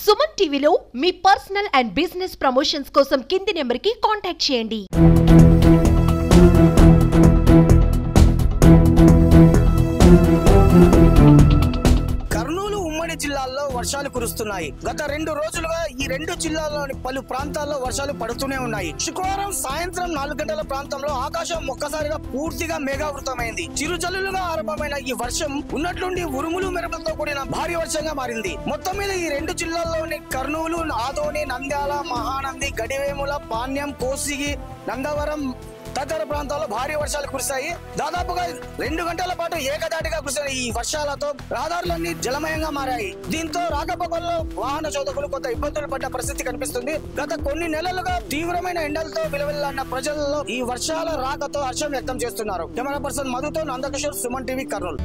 సుమన్ టీవీలో మీ personal and business promotions కోసం కింది నెంబర్కి కాంటాక్ట్ చేయండి. కర్నూలు ఉమ్మడి జిల్లాల్లో వర్షాలు కురుస్తున్నాయి. గత 2 రోజులుగా ఈ 2 జిల్లాల్లోని పలు ప్రాంతాల్లో వర్షాలు పడుతూనే ఉన్నాయి. శుక్రవారం సాయంత్రం 4 గంటల ప్రాంతంలో ఆకాశం ఒక్కసారిగా పూర్తిగా మేఘావృతమైంది. చిరుజల్లులుగా ఆరంభమైన ఈ వర్షం ఉన్నట్లుండి ఉరుములు మెరుపులతో కూడిన భారీ వర్షంగా మారింది. మొత్తం మీద ఈ 2 జిల్లాల్లోని కర్నూలు, ఆదోని, నంద్యాల, మహానంది, గడివేముల, పాణ్యం, కోసిగి, నందవరం తదితర ప్రాంతాల్లో భారీ వర్షాలు కురిశాయి. దాదాపుగా 2 గంటల పాటు ఏకదాటిగా కురిసిన ఈ వర్షాలతో రహదారులన్నీ జలమయంగా మారాయి. దీంతో రాకపోకల్లో వాహన చోదకులు కొంత ఇబ్బందులు పడ్డ పరిస్థితి కనిపిస్తుంది. గత కొన్ని నెలలుగా తీవ్రమైన ఎండలతో విలవిల్లాడిన ప్రజల్లో ఈ వర్షాల రాకతో హర్షం వ్యక్తం చేస్తున్నారు. కెమెరా పర్సన్ మధుతో నందకిషోర్, సుమన్ టీవీ, కర్నూలు.